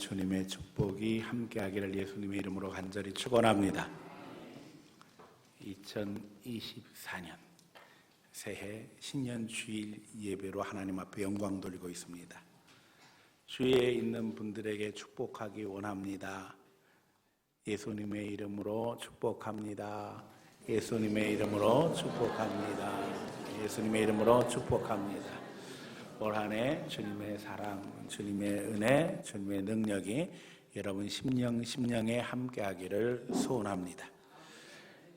주님의 축복이 함께하기를 예수님의 이름으로 간절히 축원합니다. 2024년 새해 신년 주일 예배로 하나님 앞에 영광 돌리고 있습니다. 주위에 있는 분들에게 축복하기 원합니다. 예수님의 이름으로 축복합니다. 예수님의 이름으로 축복합니다. 예수님의 이름으로 축복합니다. 올 한 해 주님의 사랑, 주님의 은혜, 주님의 능력이 여러분 심령에 함께하기를 소원합니다.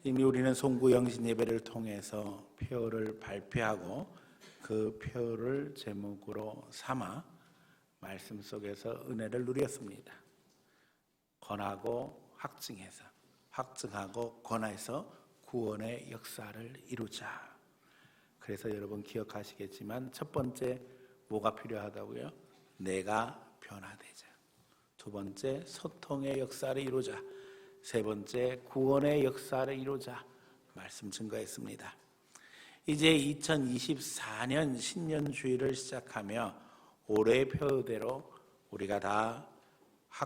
이미 우리는 송구영신 예배를 통해서 표를 발표하고 그 표를 제목으로 삼아 말씀 속에서 은혜를 누렸습니다. 권하고 확증해서, 확증하고 권해서 구원의 역사를 이루자. 그래서 여러분 기억하시겠지만 첫 번째 뭐가 필요하다고요? 내가 변화되자. 두 번째 소통의 역사를 이루자. 세 번째 구원의 역사를 이루자. 말씀 증거했습니다. 이제 2024년 신년주일을 시작하며 올해의 표대로 우리가 다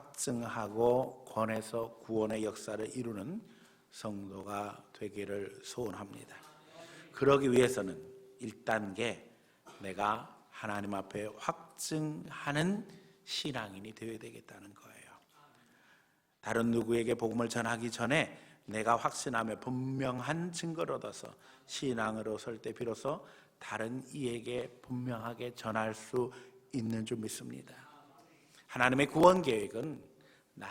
확증하고 권해서 구원의 역사를 이루는 성도가 되기를 소원합니다. 그러기 위해서는 1단계 내가 하나님 앞에 확증하는 신앙인이 되어야 되겠다는 거예요. 다른 누구에게 복음을 전하기 전에 내가 확신하며 분명한 증거를 얻어서 신앙으로 설 때 비로소 다른 이에게 분명하게 전할 수 있는 줄 믿습니다. 하나님의 구원 계획은 나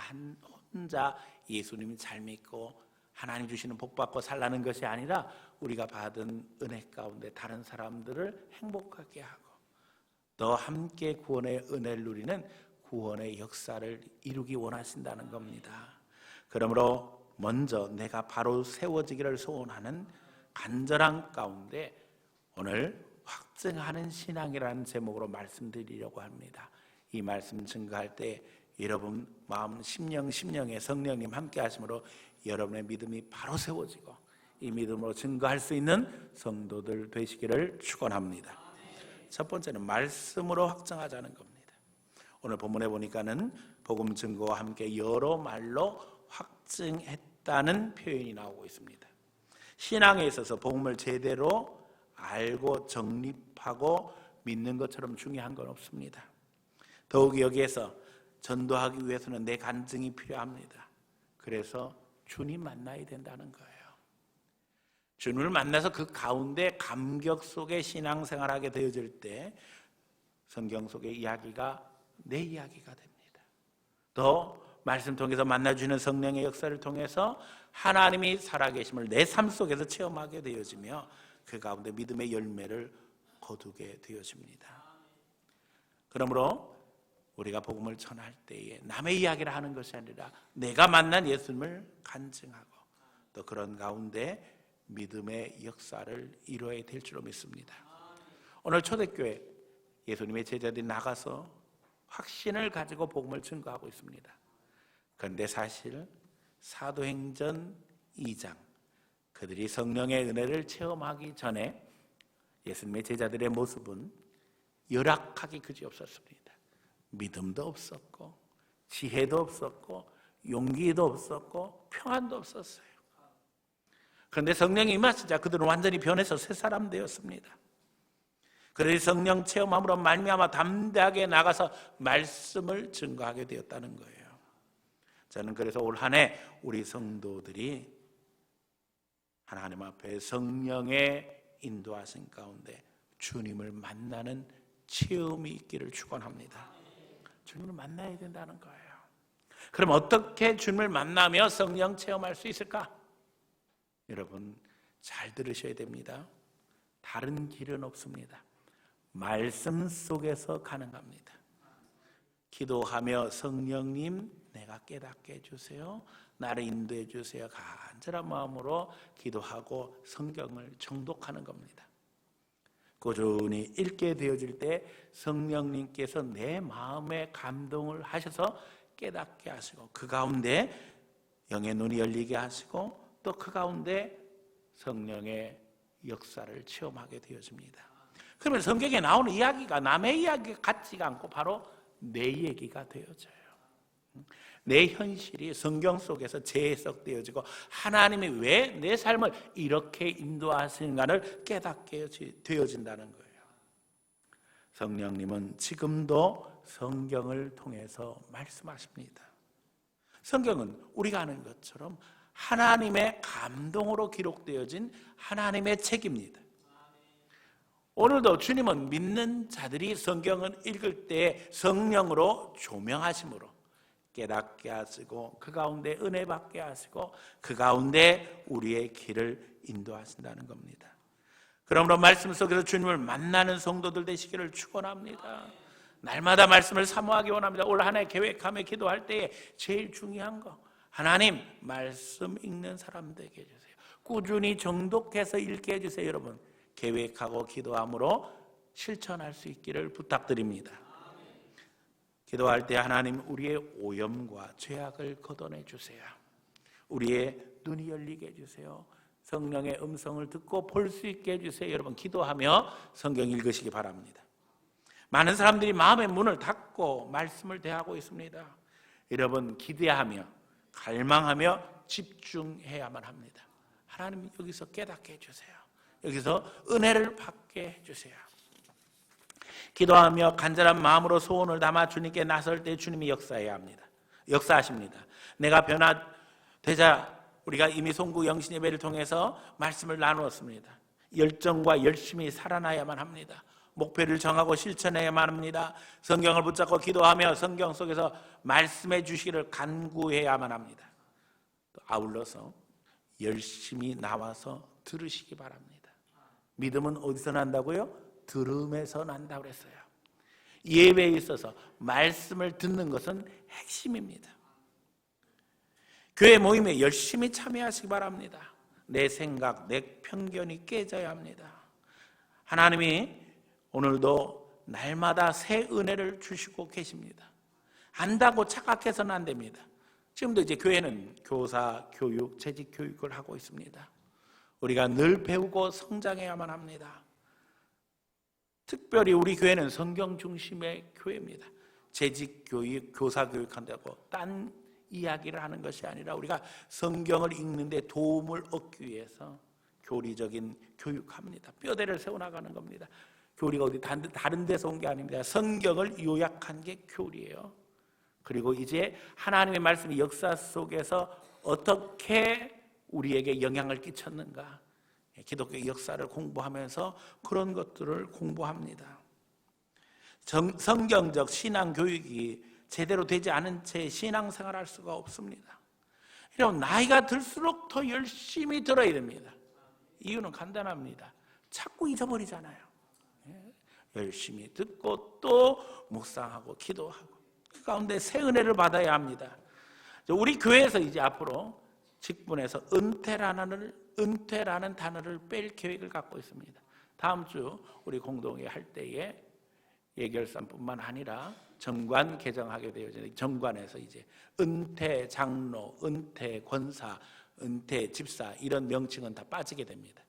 혼자 예수님을 잘 믿고 하나님 주시는 복 받고 살라는 것이 아니라 우리가 받은 은혜 가운데 다른 사람들을 행복하게 하고 또 함께 구원의 은혜를 누리는 구원의 역사를 이루기 원하신다는 겁니다. 그러므로 먼저 내가 바로 세워지기를 소원하는 간절한 가운데 오늘 확증하는 신앙이라는 제목으로 말씀드리려고 합니다. 이 말씀 증거할 때 여러분 마음 심령에 성령님 함께 하심으로 여러분의 믿음이 바로 세워지고 이 믿음으로 증거할 수 있는 성도들 되시기를 축원합니다. 첫 번째는 말씀으로 확증하자는 겁니다. 오늘 본문에 보니까는 복음 증거와 함께 여러 말로 확증했다는 표현이 나오고 있습니다. 신앙에 있어서 복음을 제대로 알고 정립하고 믿는 것처럼 중요한 건 없습니다. 더욱이 여기에서 전도하기 위해서는 내 간증이 필요합니다. 그래서 주님 만나야 된다는 거예요. 주님을 만나서 그 가운데 감격 속에 신앙생활하게 되어질 때 성경 속의 이야기가 내 이야기가 됩니다. 또 말씀 통해서 만나주는 성령의 역사를 통해서 하나님이 살아계심을 내 삶 속에서 체험하게 되어지며 그 가운데 믿음의 열매를 거두게 되어집니다. 그러므로 우리가 복음을 전할 때에 남의 이야기를 하는 것이 아니라 내가 만난 예수님을 간증하고 또 그런 가운데 믿음의 역사를 이루어야 될 줄로 믿습니다. 오늘 초대교회 예수님의 제자들이 나가서 확신을 가지고 복음을 증거하고 있습니다. 그런데 사실 사도행전 2장 그들이 성령의 은혜를 체험하기 전에 예수님의 제자들의 모습은 열악하기 그지없었습니다. 믿음도 없었고 지혜도 없었고 용기도 없었고 평안도 없었어요. 그런데 성령이 임하시자 그들은 완전히 변해서 새 사람 되었습니다. 그래서 성령 체험함으로 말미암아 담대하게 나가서 말씀을 증거하게 되었다는 거예요. 저는 그래서 올 한 해 우리 성도들이 하나님 앞에 성령의 인도하신 가운데 주님을 만나는 체험이 있기를 축원합니다. 주님을 만나야 된다는 거예요. 그럼 어떻게 주님을 만나며 성령 체험할 수 있을까? 여러분 잘 들으셔야 됩니다. 다른 길은 없습니다. 말씀 속에서 가능합니다. 기도하며 성령님 내가 깨닫게 해주세요. 나를 인도해 주세요. 간절한 마음으로 기도하고 성경을 정독하는 겁니다. 꾸준히 읽게 되어질 때 성령님께서 내 마음에 감동을 하셔서 깨닫게 하시고 그 가운데 영의 눈이 열리게 하시고 또 그 가운데 성령의 역사를 체험하게 되어집니다. 그러면 성경에 나오는 이야기가 남의 이야기 같지가 않고 바로 내 얘기가 되어져요. 내 현실이 성경 속에서 재해석되어지고 하나님이 왜 내 삶을 이렇게 인도하시는가를 깨닫게 되어진다는 거예요. 성령님은 지금도 성경을 통해서 말씀하십니다. 성경은 우리가 아는 것처럼 하나님의 감동으로 기록되어진 하나님의 책입니다. 오늘도 주님은 믿는 자들이 성경을 읽을 때 성령으로 조명하심으로 깨닫게 하시고 그 가운데 은혜 받게 하시고 그 가운데 우리의 길을 인도하신다는 겁니다. 그러므로 말씀 속에서 주님을 만나는 성도들 되시기를 축원합니다. 날마다 말씀을 사모하기 원합니다. 올 한 해 계획하며 기도할 때에 제일 중요한 거, 하나님 말씀 읽는 사람 되게 해주세요. 꾸준히 정독해서 읽게 해주세요. 여러분, 계획하고 기도함으로 실천할 수 있기를 부탁드립니다. 기도할 때 하나님 우리의 오염과 죄악을 걷어내 주세요. 우리의 눈이 열리게 해주세요. 성령의 음성을 듣고 볼 수 있게 해주세요. 여러분, 기도하며 성경 읽으시기 바랍니다. 많은 사람들이 마음의 문을 닫고 말씀을 대하고 있습니다. 여러분, 기대하며 갈망하며 집중해야만 합니다. 하나님 여기서 깨닫게 해주세요. 여기서 은혜를 받게 해주세요. 기도하며 간절한 마음으로 소원을 담아 주님께 나설 때 주님이 역사하십니다. 내가 변화되자 우리가 이미 송구 영신 예배를 통해서 말씀을 나누었습니다. 열정과 열심히 살아나야만 합니다. 목표를 정하고 실천해야만 합니다. 성경을 붙잡고 기도하며 성경 속에서 말씀해 주시기를 간구해야만 합니다. 또 아울러서 열심히 나와서 들으시기 바랍니다. 믿음은 어디서 난다고요? 들음에서 난다고 그랬어요. 예배에 있어서 말씀을 듣는 것은 핵심입니다. 교회 모임에 열심히 참여하시기 바랍니다. 내 생각, 내 편견이 깨져야 합니다. 하나님이 오늘도 날마다 새 은혜를 주시고 계십니다. 안다고 착각해서는 안 됩니다. 지금도 이제 교회는 교사, 교육, 재직 교육을 하고 있습니다. 우리가 늘 배우고 성장해야만 합니다. 특별히 우리 교회는 성경 중심의 교회입니다. 재직 교육, 교사 교육한다고 딴 이야기를 하는 것이 아니라 우리가 성경을 읽는 데 도움을 얻기 위해서 교리적인 교육합니다. 뼈대를 세워나가는 겁니다. 교리가 어디 다른 데서 온 게 아닙니다. 성경을 요약한 게 교리예요. 그리고 이제 하나님의 말씀이 역사 속에서 어떻게 우리에게 영향을 끼쳤는가, 기독교 역사를 공부하면서 그런 것들을 공부합니다. 성경적 신앙 교육이 제대로 되지 않은 채 신앙생활을 할 수가 없습니다. 여러분, 나이가 들수록 더 열심히 들어야 됩니다. 이유는 간단합니다. 자꾸 잊어버리잖아요. 열심히 듣고 또 묵상하고 기도하고 그 가운데 새 은혜를 받아야 합니다. 우리 교회에서 이제 앞으로 직분에서 은퇴라는 단어를 뺄 계획을 갖고 있습니다. 다음 주 우리 공동회 할 때에 예결산뿐만 아니라 정관 개정하게 되어지는 정관에서 이제 은퇴 장로, 은퇴 권사, 은퇴 집사 이런 명칭은 다 빠지게 됩니다.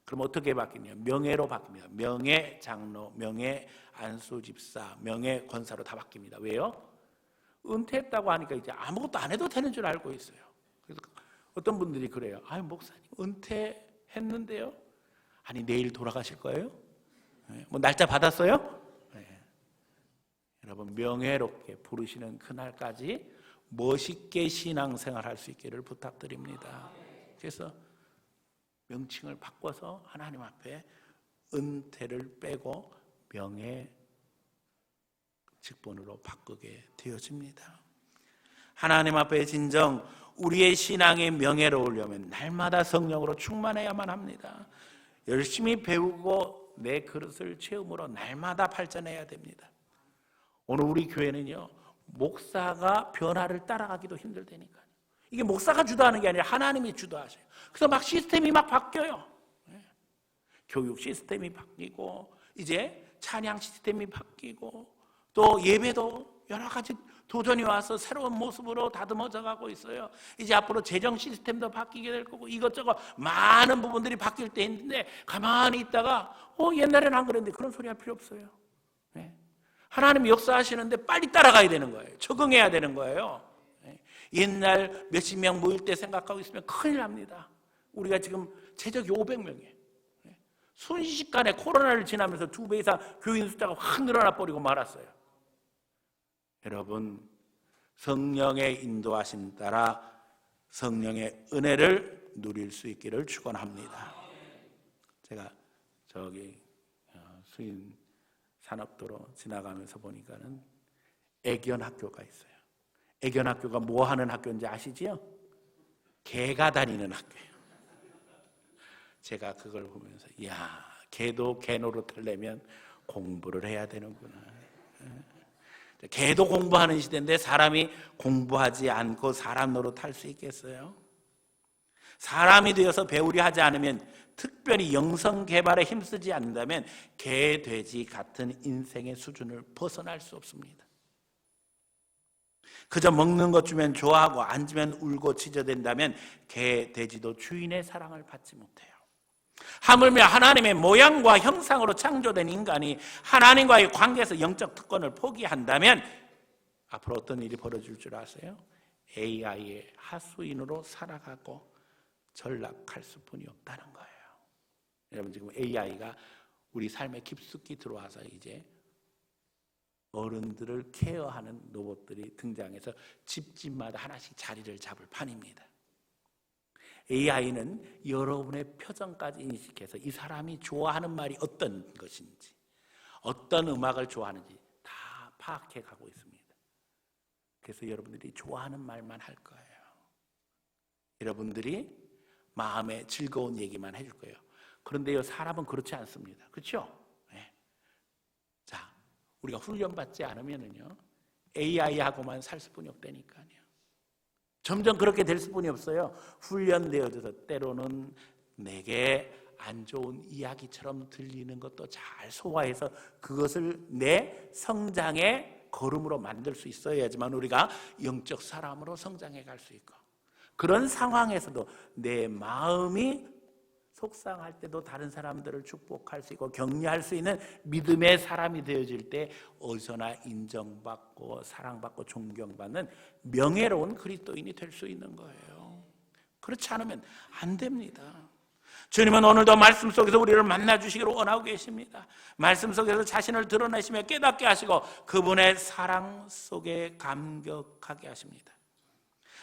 그럼 어떻게 바뀌냐? 명예로 바뀝니다. 명예 장로, 명예 안수 집사, 명예 권사로 다 바뀝니다. 왜요? 은퇴했다고 하니까 이제 아무것도 안 해도 되는 줄 알고 있어요. 그래서 어떤 분들이 그래요. 아유, 목사님 은퇴했는데요? 아니, 내일 돌아가실 거예요? 뭐 날짜 받았어요? 네. 여러분, 명예롭게 부르시는 그날까지 멋있게 신앙생활 할 수 있기를 부탁드립니다. 그래서 명칭을 바꿔서 하나님 앞에 은퇴를 빼고 명예 직분으로 바꾸게 되어집니다. 하나님 앞에 진정 우리의 신앙의 명예를 오려면 날마다 성령으로 충만해야만 합니다. 열심히 배우고 내 그릇을 채움으로 날마다 발전해야 됩니다. 오늘 우리 교회는요, 목사가 변화를 따라가기도 힘들다니까요. 이게 목사가 주도하는 게 아니라 하나님이 주도하셔요. 그래서 막 시스템이 막 바뀌어요. 교육 시스템이 바뀌고 이제 찬양 시스템이 바뀌고 또 예배도 여러 가지 도전이 와서 새로운 모습으로 다듬어져 가고 있어요. 이제 앞으로 재정 시스템도 바뀌게 될 거고 이것저것 많은 부분들이 바뀔 때 있는데 가만히 있다가 옛날에는 안 그랬는데 그런 소리 할 필요 없어요. 하나님이 역사하시는데 빨리 따라가야 되는 거예요. 적응해야 되는 거예요. 옛날 몇십 명 모일 때 생각하고 있으면 큰일 납니다. 우리가 지금 최적이 500명이에요. 순식간에 코로나를 지나면서 2배 이상 교인 숫자가 확 늘어나 버리고 말았어요. 여러분, 성령의 인도하심 따라 성령의 은혜를 누릴 수 있기를 축원합니다. 제가 저기 수인 산업도로 지나가면서 보니까는 애견 학교가 있어요. 애견 학교가 뭐 하는 학교인지 아시지요? 개가 다니는 학교예요. 제가 그걸 보면서 야, 개도 개 노릇하려면 공부를 해야 되는구나. 개도 공부하는 시대인데 사람이 공부하지 않고 사람 노릇할 수 있겠어요? 사람이 되어서 배우려 하지 않으면, 특별히 영성 개발에 힘쓰지 않는다면 개, 돼지 같은 인생의 수준을 벗어날 수 없습니다. 그저 먹는 것 주면 좋아하고 앉으면 울고 지저댄다면 개, 돼지도 주인의 사랑을 받지 못해요. 하물며 하나님의 모양과 형상으로 창조된 인간이 하나님과의 관계에서 영적 특권을 포기한다면 앞으로 어떤 일이 벌어질 줄 아세요? AI의 하수인으로 살아가고 전락할 수뿐이 없다는 거예요. 여러분, 지금 AI가 우리 삶에 깊숙이 들어와서 이제 어른들을 케어하는 로봇들이 등장해서 집집마다 하나씩 자리를 잡을 판입니다. AI는 여러분의 표정까지 인식해서 이 사람이 좋아하는 말이 어떤 것인지, 어떤 음악을 좋아하는지 다 파악해 가고 있습니다. 그래서 여러분들이 좋아하는 말만 할 거예요. 여러분들이 마음에 즐거운 얘기만 해줄 거예요. 그런데요, 사람은 그렇지 않습니다. 그렇죠? 네. 자, 우리가 훈련받지 않으면은요, AI하고만 살 수뿐이 없다니까요. 점점 그렇게 될 수뿐이 없어요. 훈련되어져서 때로는 내게 안 좋은 이야기처럼 들리는 것도 잘 소화해서 그것을 내 성장의 걸음으로 만들 수 있어야지만 우리가 영적 사람으로 성장해 갈 수 있고, 그런 상황에서도 내 마음이 속상할 때도 다른 사람들을 축복할 수 있고 격려할 수 있는 믿음의 사람이 되어질 때 어디서나 인정받고 사랑받고 존경받는 명예로운 그리스도인이 될 수 있는 거예요. 그렇지 않으면 안 됩니다. 주님은 오늘도 말씀 속에서 우리를 만나주시기를 원하고 계십니다. 말씀 속에서 자신을 드러내시며 깨닫게 하시고 그분의 사랑 속에 감격하게 하십니다.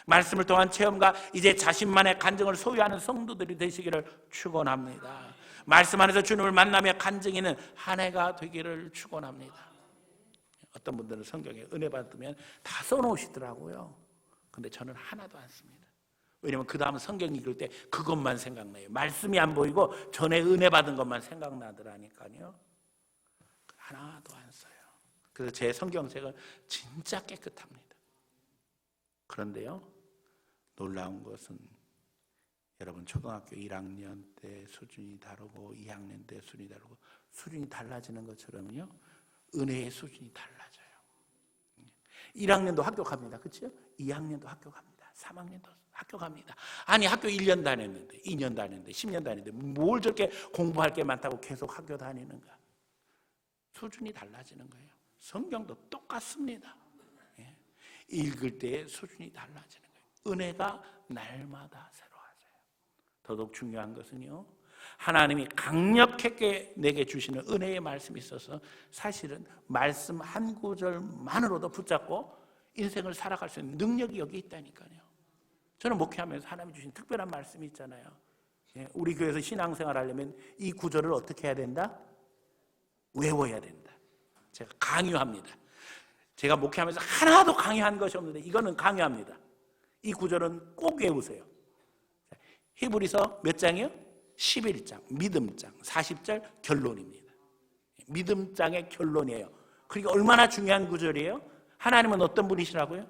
말씀을 통한 체험과 이제 자신만의 간증을 소유하는 성도들이 되시기를 축원합니다. 말씀 안에서 주님을 만나며 간증하는 한 해가 되기를 축원합니다. 어떤 분들은 성경에 은혜 받으면 다 써놓으시더라고요. 근데 저는 하나도 안 씁니다. 왜냐면 그 다음 성경 읽을 때 그것만 생각나요. 말씀이 안 보이고 전에 은혜 받은 것만 생각나더라니까요. 하나도 안 써요. 그래서 제 성경책은 진짜 깨끗합니다. 그런데요, 놀라운 것은 여러분, 초등학교 1학년 때 수준이 다르고 2학년 때 수준이 다르고 수준이 달라지는 것처럼요, 은혜의 수준이 달라져요. 1학년도 학교 갑니다. 그렇죠? 2학년도 학교 갑니다. 3학년도 학교 갑니다. 아니, 학교 1년 다녔는데 2년 다녔는데 10년 다녔는데 뭘 저렇게 공부할 게 많다고 계속 학교 다니는가? 수준이 달라지는 거예요. 성경도 똑같습니다. 읽을 때의 수준이 달라지는 거예요. 은혜가 날마다 새로워져요. 더더욱 중요한 것은요, 하나님이 강력하게 내게 주시는 은혜의 말씀이 있어서 사실은 말씀 한 구절만으로도 붙잡고 인생을 살아갈 수 있는 능력이 여기 있다니까요. 저는 목회하면서 하나님이 주신 특별한 말씀이 있잖아요. 우리 교회에서 신앙생활 하려면 이 구절을 어떻게 해야 된다? 외워야 된다. 제가 강요합니다. 제가 목회하면서 하나도 강요한 것이 없는데 이거는 강요합니다. 이 구절은 꼭 외우세요. 히브리서 몇 장이요? 11장, 믿음장, 40절 결론입니다. 믿음장의 결론이에요. 그러니까 얼마나 중요한 구절이에요? 하나님은 어떤 분이시라고요?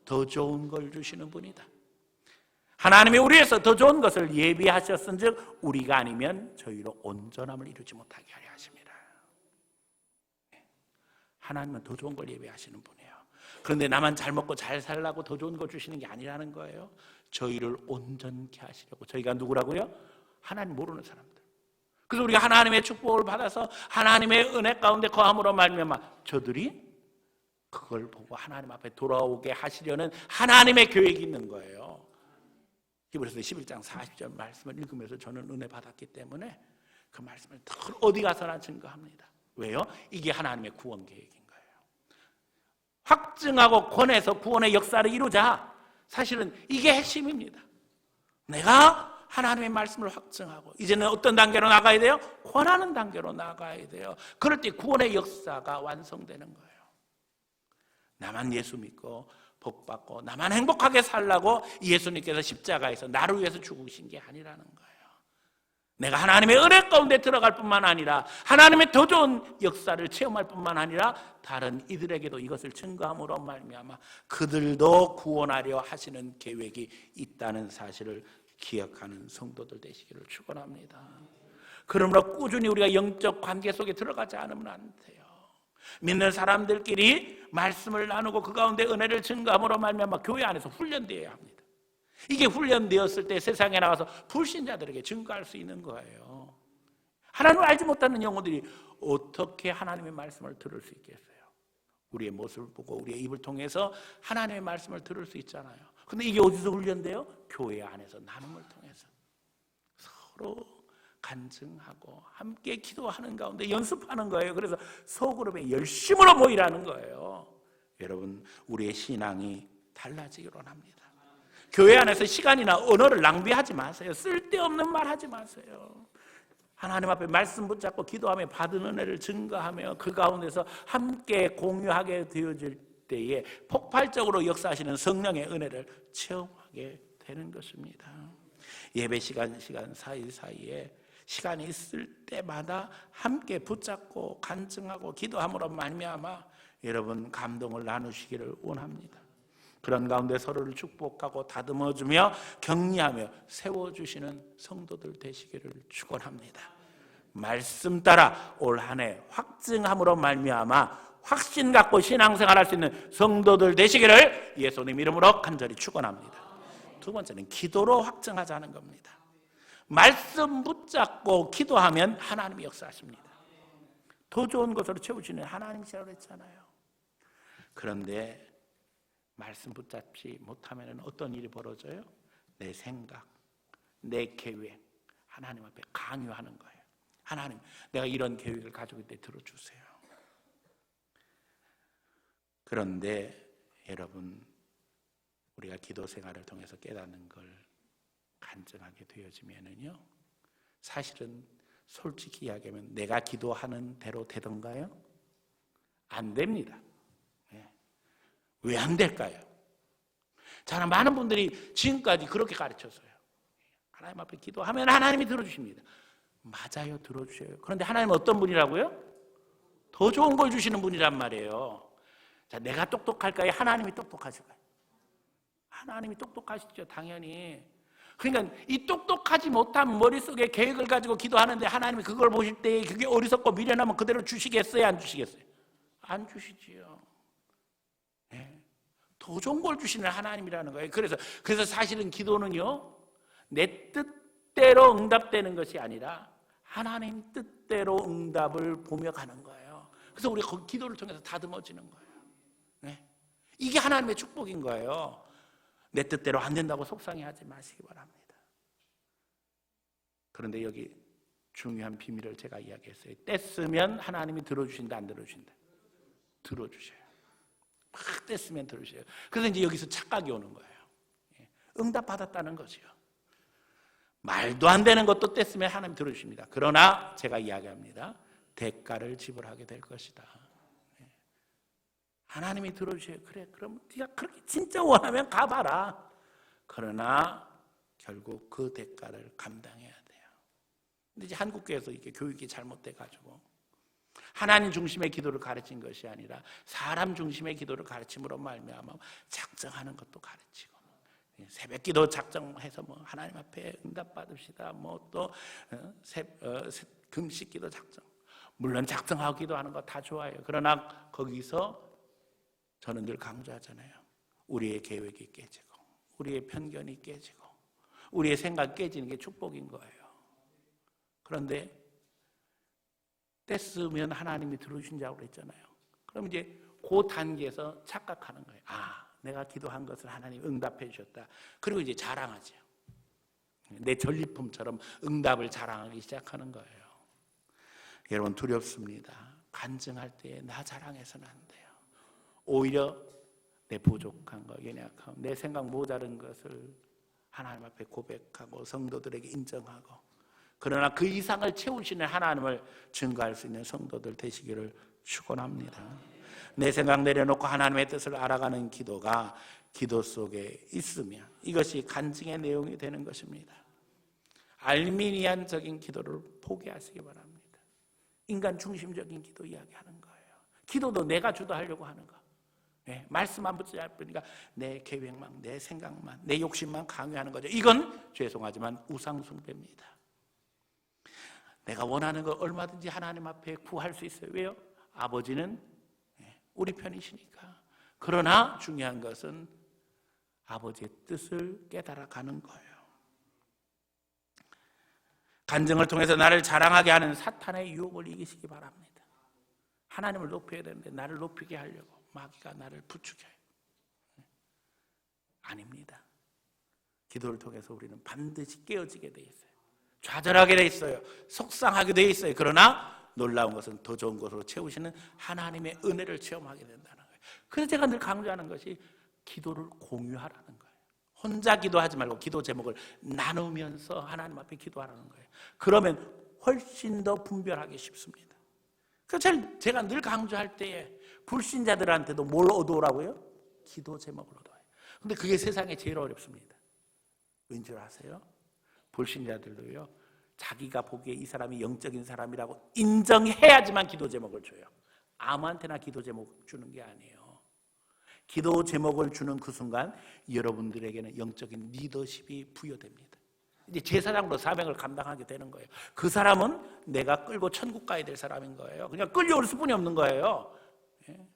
더 좋은 걸 주시는 분이다. 하나님이 우리에서 더 좋은 것을 예비하셨은즉 우리가 아니면 저희로 온전함을 이루지 못하게 하려 하십니다. 하나님은 더 좋은 걸 예비하시는 분이에요. 그런데 나만 잘 먹고 잘 살라고 더 좋은 걸 주시는 게 아니라는 거예요. 저희를 온전케 하시려고. 저희가 누구라고요? 하나님 모르는 사람들. 그래서 우리가 하나님의 축복을 받아서 하나님의 은혜 가운데 거함으로 말미암아 저들이 그걸 보고 하나님 앞에 돌아오게 하시려는 하나님의 계획이 있는 거예요. 히브리서 11장 40절 말씀을 읽으면서 저는 은혜 받았기 때문에 그 말씀을 늘 어디 가서나 증거합니다. 왜요? 이게 하나님의 구원 계획인 거예요. 확증하고 권해서 구원의 역사를 이루자. 사실은 이게 핵심입니다. 내가 하나님의 말씀을 확증하고 이제는 어떤 단계로 나가야 돼요? 권하는 단계로 나가야 돼요. 그럴 때 구원의 역사가 완성되는 거예요. 나만 예수 믿고 복 받고 나만 행복하게 살라고 예수님께서 십자가에서 나를 위해서 죽으신 게 아니라는 거예요. 내가 하나님의 은혜 가운데 들어갈 뿐만 아니라 하나님의 더 좋은 역사를 체험할 뿐만 아니라 다른 이들에게도 이것을 증거함으로 말미암아 그들도 구원하려 하시는 계획이 있다는 사실을 기억하는 성도들 되시기를 축원합니다. 그러므로 꾸준히 우리가 영적 관계 속에 들어가지 않으면 안 돼요. 믿는 사람들끼리 말씀을 나누고 그 가운데 은혜를 증거함으로 말미암아 교회 안에서 훈련되어야 합니다. 이게 훈련되었을 때 세상에 나가서 불신자들에게 증거할 수 있는 거예요. 하나님을 알지 못하는 영혼들이 어떻게 하나님의 말씀을 들을 수 있겠어요? 우리의 모습을 보고 우리의 입을 통해서 하나님의 말씀을 들을 수 있잖아요. 근데 이게 어디서 훈련돼요? 교회 안에서 나눔을 통해서 서로 간증하고 함께 기도하는 가운데 연습하는 거예요. 그래서 소그룹에 열심으로 모이라는 거예요. 여러분, 우리의 신앙이 달라지기로 합니다. 교회 안에서 시간이나 언어를 낭비하지 마세요. 쓸데없는 말 하지 마세요. 하나님 앞에 말씀 붙잡고 기도하며 받은 은혜를 증거하며 그 가운데서 함께 공유하게 되어질 때에 폭발적으로 역사하시는 성령의 은혜를 체험하게 되는 것입니다. 예배 시간 사이사이에 시간이 있을 때마다 함께 붙잡고 간증하고 기도함으로 말미암아 여러분 감동을 나누시기를 원합니다. 그런 가운데 서로를 축복하고 다듬어주며 격려하며 세워주시는 성도들 되시기를 축원합니다. 말씀 따라 올 한 해 확증함으로 말미암아 확신 갖고 신앙생활할 수 있는 성도들 되시기를 예수님 이름으로 간절히 축원합니다. 두 번째는 기도로 확증하자는 겁니다. 말씀 붙잡고 기도하면 하나님이 역사하십니다. 더 좋은 것으로 채우시는 하나님이시라고 했잖아요. 그런데 말씀 붙잡지 못하면 어떤 일이 벌어져요? 내 생각, 내 계획 하나님 앞에 강요하는 거예요. 하나님, 내가 이런 계획을 가지고 있는데 들어주세요. 그런데 여러분, 우리가 기도 생활을 통해서 깨닫는 걸 간증하게 되어지면은요, 사실은 솔직히 이야기하면 내가 기도하는 대로 되던가요? 안 됩니다. 왜 안 될까요? 저는 많은 분들이 지금까지 그렇게 가르쳤어요. 하나님 앞에 기도하면 하나님이 들어주십니다. 맞아요, 들어주셔요. 그런데 하나님은 어떤 분이라고요? 더 좋은 걸 주시는 분이란 말이에요. 자, 내가 똑똑할까요? 하나님이 똑똑하실까요? 하나님이 똑똑하시죠, 당연히. 그러니까 이 똑똑하지 못한 머릿속에 계획을 가지고 기도하는데 하나님이 그걸 보실 때 그게 어리석고 미련하면 그대로 주시겠어요, 안 주시겠어요? 안 주시지요. 네. 더 좋은 걸 주시는 하나님이라는 거예요. 그래서 사실은 기도는요, 내 뜻대로 응답되는 것이 아니라 하나님 뜻대로 응답을 보며 가는 거예요. 그래서 우리가 그 기도를 통해서 다듬어지는 거예요. 네. 이게 하나님의 축복인 거예요. 내 뜻대로 안 된다고 속상해하지 마시기 바랍니다. 그런데 여기 중요한 비밀을 제가 이야기했어요. 뗐으면 하나님이 들어주신다, 안 들어주신다? 들어주셔요. 막 뗐으면 들어주셔요. 그래서 이제 여기서 착각이 오는 거예요. 응답받았다는 거죠. 말도 안 되는 것도 뗐으면 하나님 들어주십니다. 그러나 제가 이야기합니다. 대가를 지불하게 될 것이다. 하나님이 들어주셔요. 그래, 그럼 네가 그렇게 진짜 원하면 가봐라. 그러나 결국 그 대가를 감당해야 돼요. 근데 이제 한국교회에서 이렇게 교육이 잘못돼가지고 하나님 중심의 기도를 가르친 것이 아니라 사람 중심의 기도를 가르침으로 말미암아 작정하는 것도 가르치고 새벽기도 작정해서 뭐 하나님 앞에 응답 받읍시다. 뭐 또 금식기도 작정. 물론 작정하고 기도하는 거 다 좋아요. 그러나 거기서 저는 늘 강조하잖아요. 우리의 계획이 깨지고 우리의 편견이 깨지고 우리의 생각이 깨지는 게 축복인 거예요. 그런데 뗐으면 하나님이 들어주신다고 그랬잖아요. 그럼 이제 그 단계에서 착각하는 거예요. 아, 내가 기도한 것을 하나님 응답해 주셨다. 그리고 이제 자랑하죠. 내 전리품처럼 응답을 자랑하기 시작하는 거예요. 여러분, 두렵습니다. 간증할 때 나 자랑해서는 안 돼요. 오히려 내 부족한 거, 연약함, 내 생각 모자른 것을 하나님 앞에 고백하고 성도들에게 인정하고, 그러나 그 이상을 채우시는 하나님을 증거할 수 있는 성도들 되시기를 축원합니다. 내 생각 내려놓고 하나님의 뜻을 알아가는 기도가 기도 속에 있으면 이것이 간증의 내용이 되는 것입니다. 알미니안적인 기도를 포기하시기 바랍니다. 인간 중심적인 기도 이야기하는 거예요. 기도도 내가 주도하려고 하는 거. 네, 말씀만 붙잡으니까 내 계획만, 내 생각만, 내 욕심만 강요하는 거죠. 이건 죄송하지만 우상숭배입니다. 내가 원하는 걸 얼마든지 하나님 앞에 구할 수 있어요. 왜요? 아버지는 우리 편이시니까. 그러나 중요한 것은 아버지의 뜻을 깨달아가는 거예요. 간증을 통해서 나를 자랑하게 하는 사탄의 유혹을 이기시기 바랍니다. 하나님을 높여야 되는데 나를 높이게 하려고 마귀가 나를 부추겨요. 아닙니다. 기도를 통해서 우리는 반드시 깨어지게 돼 있어요. 좌절하게 돼 있어요. 속상하게 돼 있어요. 그러나 놀라운 것은 더 좋은 것으로 채우시는 하나님의 은혜를 체험하게 된다는 거예요. 그래서 제가 늘 강조하는 것이 기도를 공유하라는 거예요. 혼자 기도하지 말고 기도 제목을 나누면서 하나님 앞에 기도하라는 거예요. 그러면 훨씬 더 분별하기 쉽습니다. 그래서 제가 늘 강조할 때에 불신자들한테도 뭘 얻어오라고요? 기도 제목을 얻어와요. 근데 그게 세상에 제일 어렵습니다. 왠 줄 아세요? 불신자들도요, 자기가 보기에 이 사람이 영적인 사람이라고 인정해야지만 기도 제목을 줘요. 아무한테나 기도 제목 주는 게 아니에요. 기도 제목을 주는 그 순간 여러분들에게는 영적인 리더십이 부여됩니다. 이제 제사장으로 사명을 감당하게 되는 거예요. 그 사람은 내가 끌고 천국 가야 될 사람인 거예요. 그냥 끌려올 수뿐이 없는 거예요. 예?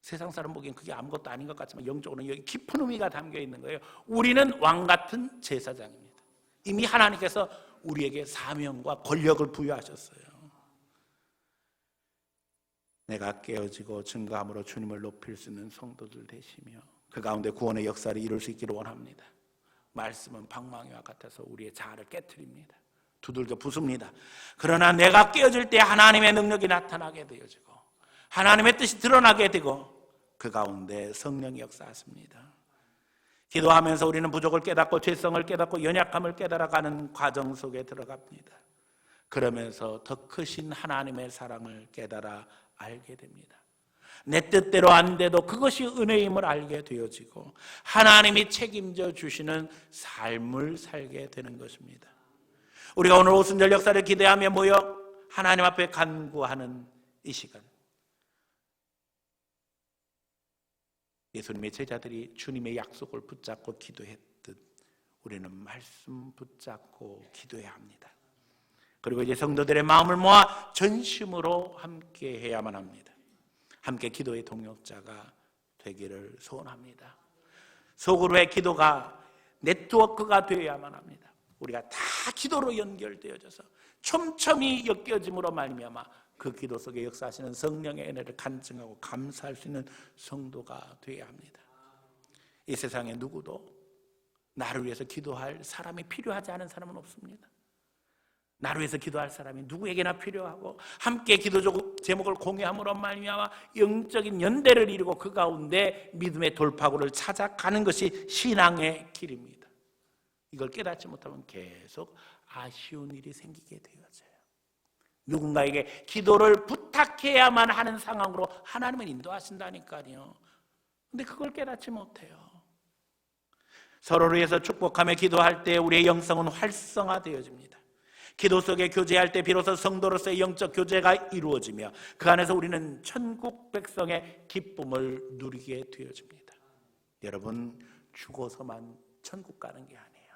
세상 사람 보기엔 그게 아무것도 아닌 것 같지만 영적으로는 여기 깊은 의미가 담겨 있는 거예요. 우리는 왕 같은 제사장입니다. 이미 하나님께서 우리에게 사명과 권력을 부여하셨어요. 내가 깨어지고 증거함으로 주님을 높일 수 있는 성도들 되시며 그 가운데 구원의 역사를 이룰 수 있기를 원합니다. 말씀은 방망이와 같아서 우리의 자아를 깨트립니다. 두들겨 부숩니다. 그러나 내가 깨어질 때 하나님의 능력이 나타나게 되어지고 하나님의 뜻이 드러나게 되고 그 가운데 성령이 역사하십니다. 기도하면서 우리는 부족을 깨닫고 죄성을 깨닫고 연약함을 깨달아가는 과정 속에 들어갑니다. 그러면서 더 크신 하나님의 사랑을 깨달아 알게 됩니다. 내 뜻대로 안 돼도 그것이 은혜임을 알게 되어지고 하나님이 책임져 주시는 삶을 살게 되는 것입니다. 우리가 오늘 오순절 역사를 기대하며 모여 하나님 앞에 간구하는 이 시간, 예수님의 제자들이 주님의 약속을 붙잡고 기도했듯 우리는 말씀 붙잡고 기도해야 합니다. 그리고 이제 성도들의 마음을 모아 전심으로 함께 해야만 합니다. 함께 기도의 동역자가 되기를 소원합니다. 속으로의 기도가 네트워크가 되어야만 합니다. 우리가 다 기도로 연결되어져서 촘촘히 엮여짐으로 말미암아 그 기도 속에 역사하시는 성령의 은혜를 간증하고 감사할 수 있는 성도가 되어야 합니다. 이 세상에 누구도 나를 위해서 기도할 사람이 필요하지 않은 사람은 없습니다. 나를 위해서 기도할 사람이 누구에게나 필요하고 함께 기도 제목을 공유함으로 말미암아 영적인 연대를 이루고 그 가운데 믿음의 돌파구를 찾아가는 것이 신앙의 길입니다. 이걸 깨닫지 못하면 계속 아쉬운 일이 생기게 되어져요. 누군가에게 기도를 부탁해야만 하는 상황으로 하나님은 인도하신다니까요. 근데 그걸 깨닫지 못해요. 서로를 위해서 축복하며 기도할 때 우리의 영성은 활성화되어집니다. 기도 속에 교제할 때 비로소 성도로서의 영적 교제가 이루어지며 그 안에서 우리는 천국 백성의 기쁨을 누리게 되어집니다. 여러분, 죽어서만 천국 가는 게 아니에요.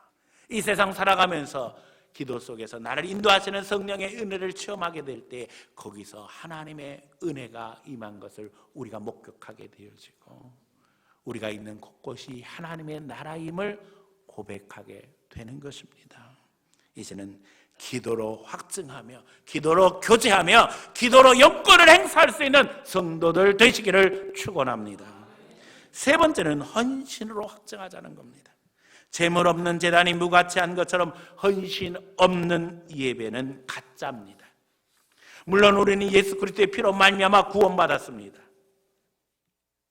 이 세상 살아가면서 기도 속에서 나를 인도하시는 성령의 은혜를 체험하게 될 때 거기서 하나님의 은혜가 임한 것을 우리가 목격하게 되어지고 우리가 있는 곳곳이 하나님의 나라임을 고백하게 되는 것입니다. 이제는 기도로 확증하며 기도로 교제하며 기도로 영권을 행사할 수 있는 성도들 되시기를 축원합니다. 세 번째는 헌신으로 확증하자는 겁니다. 재물 없는 제단이 무가치한 것처럼 헌신 없는 예배는 가짜입니다. 물론 우리는 예수 그리스도의 피로 말미암아 구원받았습니다.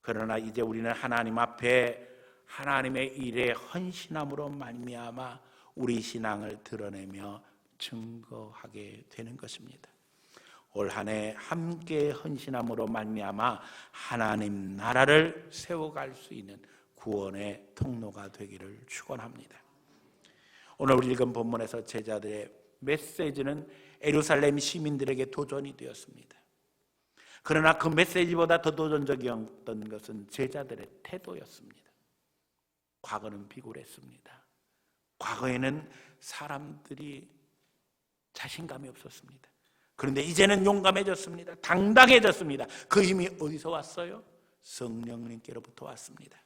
그러나 이제 우리는 하나님 앞에 하나님의 일에 헌신함으로 말미암아 우리 신앙을 드러내며 증거하게 되는 것입니다. 올 한 해 함께 헌신함으로 말미암아 하나님 나라를 세워갈 수 있는 구원의 통로가 되기를 축원합니다. 오늘 우리 읽은 본문에서 제자들의 메시지는 예루살렘 시민들에게 도전이 되었습니다. 그러나 그 메시지보다 더 도전적이었던 것은 제자들의 태도였습니다. 과거는 비굴했습니다. 과거에는 사람들이 자신감이 없었습니다. 그런데 이제는 용감해졌습니다. 당당해졌습니다. 그 힘이 어디서 왔어요? 성령님께로부터 왔습니다.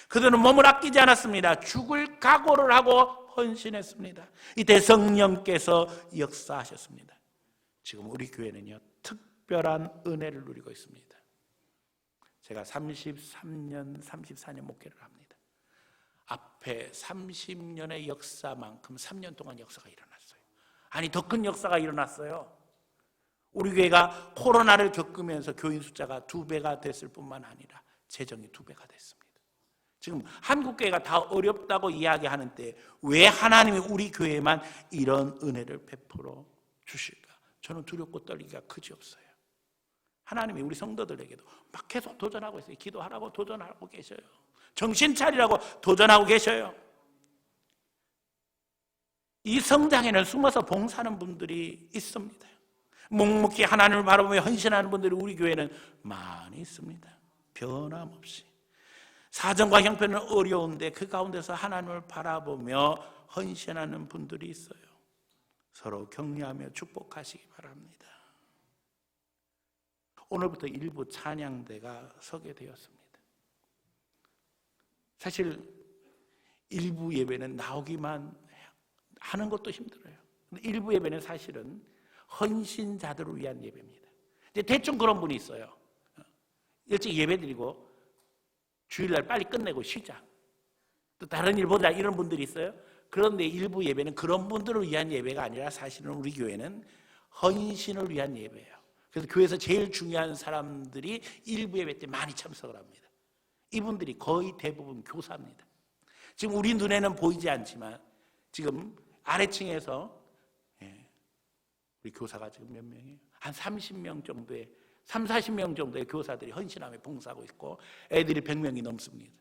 그들은 몸을 아끼지 않았습니다. 죽을 각오를 하고 헌신했습니다. 이때 성령께서 역사하셨습니다. 지금 우리 교회는요, 특별한 은혜를 누리고 있습니다. 제가 33년, 34년 목회를 합니다. 앞에 30년의 역사만큼 3년 동안 역사가 일어났어요. 아니, 더 큰 역사가 일어났어요. 우리 교회가 코로나를 겪으면서 교인 숫자가 2배가 됐을 뿐만 아니라 재정이 2배가 됐습니다. 지금 한국 교회가 다 어렵다고 이야기하는 때 왜 하나님이 우리 교회에만 이런 은혜를 베풀어 주실까? 저는 두렵고 떨리기가 그지없어요. 하나님이 우리 성도들에게도 막 계속 도전하고 있어요. 기도하라고 도전하고 계셔요. 정신 차리라고 도전하고 계셔요. 이 성장에는 숨어서 봉사하는 분들이 있습니다. 묵묵히 하나님을 바라보며 헌신하는 분들이 우리 교회는 많이 있습니다. 변함없이. 사정과 형편은 어려운데 그 가운데서 하나님을 바라보며 헌신하는 분들이 있어요. 서로 격려하며 축복하시기 바랍니다. 오늘부터 일부 찬양대가 서게 되었습니다. 사실 일부 예배는 나오기만 하는 것도 힘들어요. 일부 예배는 사실은 헌신자들을 위한 예배입니다. 이제 대충 그런 분이 있어요. 일찍 예배 드리고 주일날 빨리 끝내고 쉬자. 또 다른 일 보자 이런 분들이 있어요. 그런데 일부 예배는 그런 분들을 위한 예배가 아니라 사실은 우리 교회는 헌신을 위한 예배예요. 그래서 교회에서 제일 중요한 사람들이 일부 예배 때 많이 참석을 합니다. 이분들이 거의 대부분 교사입니다. 지금 우리 눈에는 보이지 않지만 지금 아래층에서 우리 교사가 지금 몇 명이에요? 한 30명 정도의 40명 정도의 교사들이 헌신하며 봉사하고 있고 애들이 100명이 넘습니다.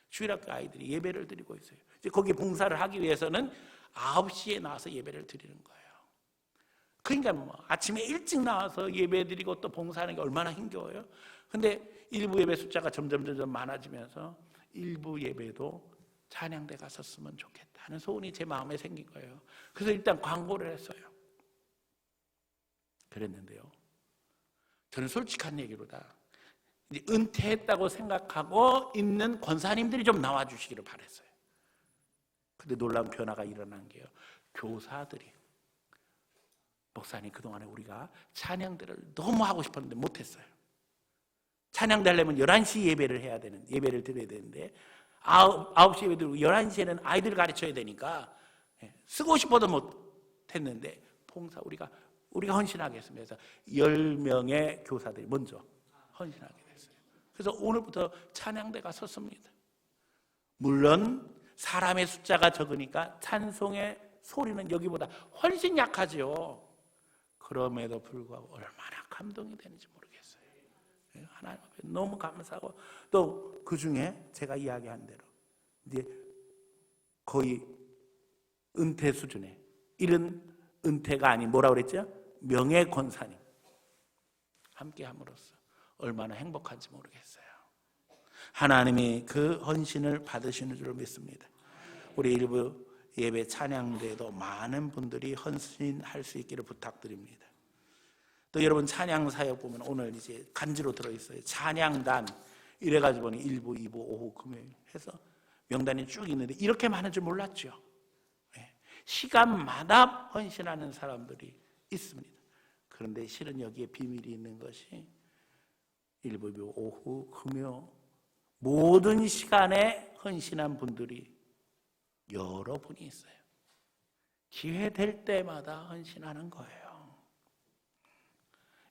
주일학교 아이들이 예배를 드리고 있어요. 이제 거기 봉사를 하기 위해서는 9시에 나와서 예배를 드리는 거예요. 그러니까 뭐 아침에 일찍 나와서 예배 드리고 또 봉사하는 게 얼마나 힘겨워요. 근데 일부 예배 숫자가 점점 많아지면서 일부 예배도 찬양대가 섰으면 좋겠다는 소원이 제 마음에 생긴 거예요. 그래서 일단 광고를 했어요. 그랬는데요, 저는 솔직한 얘기로다 이제 은퇴했다고 생각하고 있는 권사님들이 좀 나와주시기를 바랬어요. 근데 놀라운 변화가 일어난 게요, 교사들이 목사님 그동안에 우리가 찬양대를 너무 하고 싶었는데 못했어요. 찬양대 하려면 11시 예배를 해야 되는, 예배를 드려야 되는데 9시 예배 드리고 11시에는 아이들 가르쳐야 되니까 쓰고 싶어도 못했는데 봉사 우리가 헌신하겠습니다. 그래서 10명의 교사들이 먼저 헌신하게 됐어요. 그래서 오늘부터 찬양대가 섰습니다. 물론 사람의 숫자가 적으니까 찬송의 소리는 여기보다 훨씬 약하죠. 그럼에도 불구하고 얼마나 감동이 되는지 모르겠어요. 하나님 앞에 너무 감사하고 또 그 중에 제가 이야기한 대로 이제 거의 은퇴 수준에 이른, 은퇴가 아닌 뭐라 그랬죠? 명예 권사님 함께 함으로써 얼마나 행복한지 모르겠어요. 하나님이 그 헌신을 받으시는 줄 믿습니다. 우리 일부 예배 찬양대에도 많은 분들이 헌신할 수 있기를 부탁드립니다. 또 여러분 찬양 사역 보면 오늘 이제 간지로 들어있어요. 찬양단 이래가지고 보니 1부, 2부, 오후, 금요일 해서 명단이 쭉 있는데 이렇게 많은 줄 몰랐죠. 시간마다 헌신하는 사람들이 있습니다. 그런데 실은 여기에 비밀이 있는 것이 일부비 오후 금요 모든 시간에 헌신한 분들이 여러분이 있어요. 기회 될 때마다 헌신하는 거예요.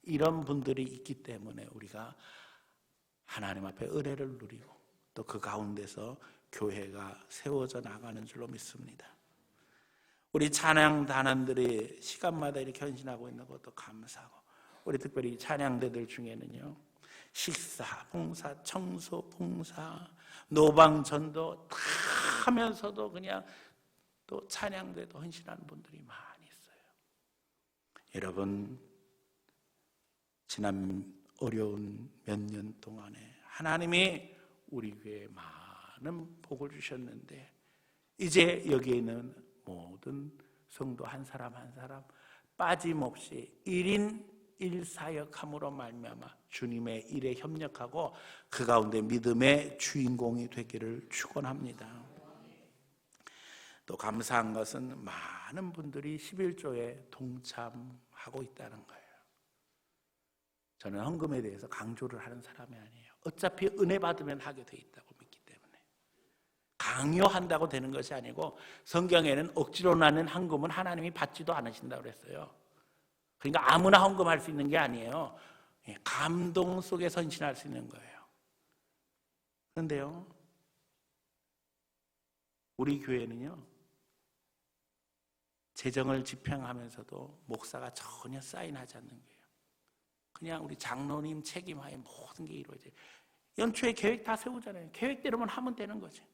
이런 분들이 있기 때문에 우리가 하나님 앞에 은혜를 누리고 또 그 가운데서 교회가 세워져 나가는 줄로 믿습니다. 우리 찬양단원들이 시간마다 이렇게 헌신하고 있는 것도 감사하고, 우리 특별히 찬양대들 중에는요, 식사, 봉사, 청소, 봉사, 노방, 전도 다 하면서도 그냥 또 찬양대도 헌신하는 분들이 많이 있어요. 여러분, 지난 어려운 몇 년 동안에 하나님이 우리 교회에 많은 복을 주셨는데, 이제 여기에 있는 모든 성도 한 사람 한 사람 빠짐없이 1인 1사역함으로 말미암아 주님의 일에 협력하고 그 가운데 믿음의 주인공이 되기를 축원합니다. 또 감사한 것은 많은 분들이 11조에 동참하고 있다는 거예요. 저는 헌금에 대해서 강조를 하는 사람이 아니에요. 어차피 은혜 받으면 하게 돼 있다고 믿기 때문에 강요한다고 되는 것이 아니고, 성경에는 억지로 나는 헌금은 하나님이 받지도 않으신다고 그랬어요. 그러니까 아무나 헌금할 수 있는 게 아니에요. 감동 속에 헌신할 수 있는 거예요. 그런데요, 우리 교회는요, 재정을 집행하면서도 목사가 전혀 사인하지 않는 거예요. 그냥 우리 장로님 책임하에 모든 게 이루어져요. 연초에 계획 다 세우잖아요. 계획대로만 하면 되는 거죠.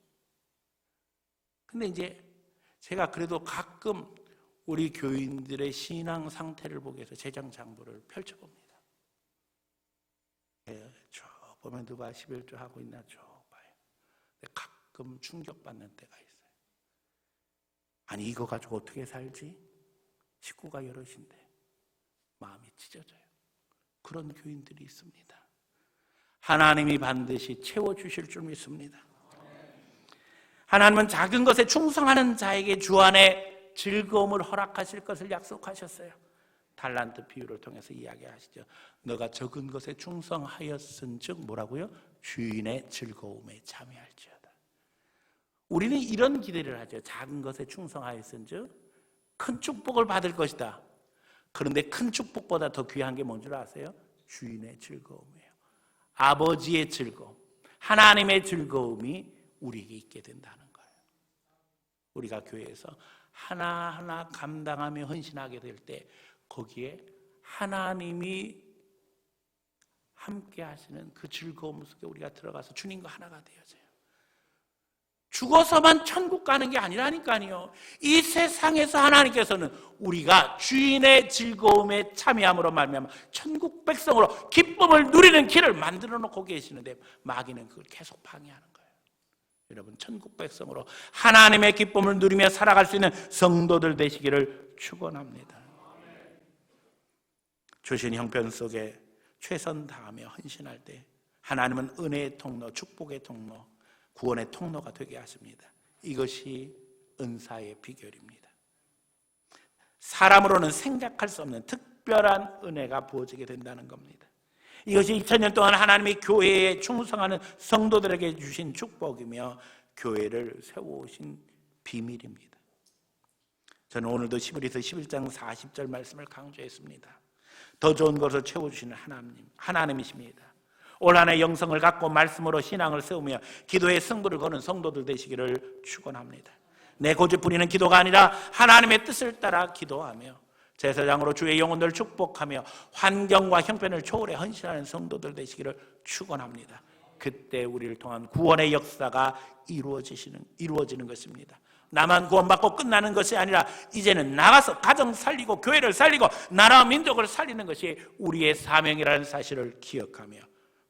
근데 이제 제가 그래도 가끔 우리 교인들의 신앙 상태를 보기 위해서 재정 장부를 펼쳐봅니다. 저 보면 누가 11조 하고 있나 저 봐요. 근데 가끔 충격받는 때가 있어요. 아니 이거 가지고 어떻게 살지? 식구가 여럿인데 마음이 찢어져요. 그런 교인들이 있습니다. 하나님이 반드시 채워주실 줄 믿습니다. 하나님은 작은 것에 충성하는 자에게 주안에 즐거움을 허락하실 것을 약속하셨어요. 달란트 비유를 통해서 이야기하시죠. 너가 적은 것에 충성하였은즉 뭐라고요? 주인의 즐거움에 참여할지어다. 우리는 이런 기대를 하죠. 작은 것에 충성하였은즉 큰 축복을 받을 것이다. 그런데 큰 축복보다 더 귀한 게 뭔 줄 아세요? 주인의 즐거움이에요. 아버지의 즐거움, 하나님의 즐거움이 우리에게 있게 된다는 거예요. 우리가 교회에서 하나하나 감당하며 헌신하게 될 때 거기에 하나님이 함께 하시는 그 즐거움 속에 우리가 들어가서 주님과 하나가 되어져요. 죽어서만 천국 가는 게 아니라니까요. 이 세상에서 하나님께서는 우리가 주인의 즐거움에 참여함으로 말미암아 천국 백성으로 기쁨을 누리는 길을 만들어 놓고 계시는데 마귀는 그걸 계속 방해하는 거예요. 여러분, 천국 백성으로 하나님의 기쁨을 누리며 살아갈 수 있는 성도들 되시기를 축원합니다. 주신 형편 속에 최선 다하며 헌신할 때 하나님은 은혜의 통로, 축복의 통로, 구원의 통로가 되게 하십니다. 이것이 은사의 비결입니다. 사람으로는 생각할 수 없는 특별한 은혜가 부어지게 된다는 겁니다. 이것이 2000년 동안 하나님이 교회에 충성하는 성도들에게 주신 축복이며 교회를 세워오신 비밀입니다. 저는 오늘도 히브리서 11장 40절 말씀을 강조했습니다. 더 좋은 것을 채워주시는 하나님이십니다. 올 한 해 영성을 갖고 말씀으로 신앙을 세우며 기도의 승부를 거는 성도들 되시기를 축원합니다. 내 고집 부리는 기도가 아니라 하나님의 뜻을 따라 기도하며 제사장으로 주의 영혼들 축복하며 환경과 형편을 초월해 헌신하는 성도들 되시기를 축원합니다. 그때 우리를 통한 구원의 역사가 이루어지는 것입니다. 나만 구원받고 끝나는 것이 아니라 이제는 나가서 가정 살리고 교회를 살리고 나라와 민족을 살리는 것이 우리의 사명이라는 사실을 기억하며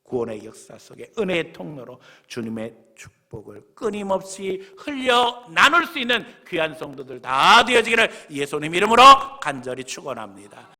구원의 역사 속에 은혜의 통로로 주님의 축복을 끊임없이 흘려 나눌 수 있는 귀한 성도들 다 되어지기를 예수님 이름으로 간절히 축원합니다.